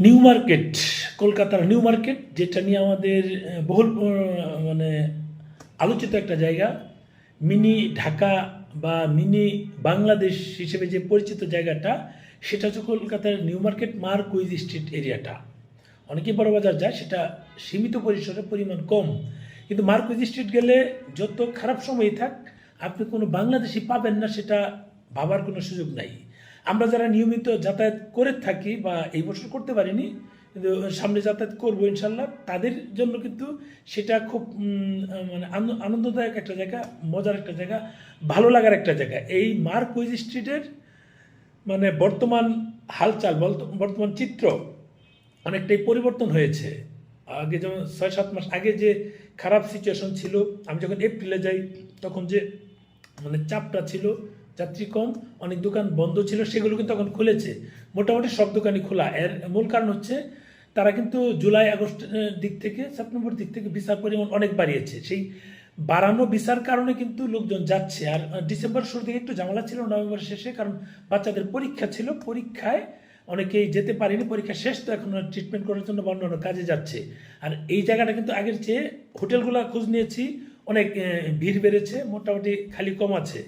New market, কলকাতার new market, যেটা নিয়ে আমাদের বহুল মানে আলোচিত একটা জায়গা। মিনি ঢাকা বা মিনি বাংলাদেশ হিসেবে যে পরিচিত জায়গাটা, সেটা হচ্ছে কলকাতার নিউ মার্কেট মার্কুইজ স্ট্রিট এরিয়াটা। অনেকেই বড় বাজার যায়, সেটা সীমিত পরিসরে, পরিমাণ কম, কিন্তু মার্কুইজ স্ট্রিট গেলে যত খারাপ সময়ই থাক, আপনি কোনো বাংলাদেশি পাবেন না, সেটা ভাবার কোনো সুযোগ নাই। আমরা যারা নিয়মিত যাতায়াত করে থাকি বা এই বছর করতে পারিনি, কিন্তু সামনে যাতায়াত করবো ইনশাল্লাহ, তাদের জন্য কিন্তু সেটা খুব মানে আনন্দদায়ক একটা জায়গা, মজার একটা জায়গা, ভালো লাগার একটা জায়গা। এই মার্কুইজ স্ট্রিটের মানে বর্তমান হালচাল, বর্তমান চিত্র অনেকটাই পরিবর্তন হয়েছে। আগে যেমন 6-7 মাস আগে যে খারাপ সিচুয়েশন ছিল, আমি যখন এপ্রিলে যাই তখন যে মানে চাপটা ছিল, যাত্রী কম, অনেক দোকান বন্ধ ছিল, সেগুলো কিন্তু তখন খুলেছে, মোটামুটি সব দোকানই খোলা। এর মূল কারণ হচ্ছে তারা কিন্তু জুলাই আগস্ট দিক থেকে, সেপ্টেম্বর দিক থেকে ভিসার পরিমাণ অনেক বাড়িয়েছে। সেই বাড়ানো ভিসার কারণে কিন্তু লোকজন যাচ্ছে। আর ডিসেম্বর শুরু থেকে একটু ঝামেলা ছিল, নভেম্বর শেষে, কারণ বাচ্চাদের পরীক্ষা ছিল, পরীক্ষায় অনেকেই যেতে পারেনি, পরীক্ষা শেষ তো এখন ট্রিটমেন্ট করার জন্য বা অন্যান্য কাজে যাচ্ছে। আর এই জায়গাটা কিন্তু আগের চেয়ে, হোটেলগুলো খোঁজ নিয়েছি, অনেক ভিড় বেড়েছে, মোটামুটি খালি কম আছে।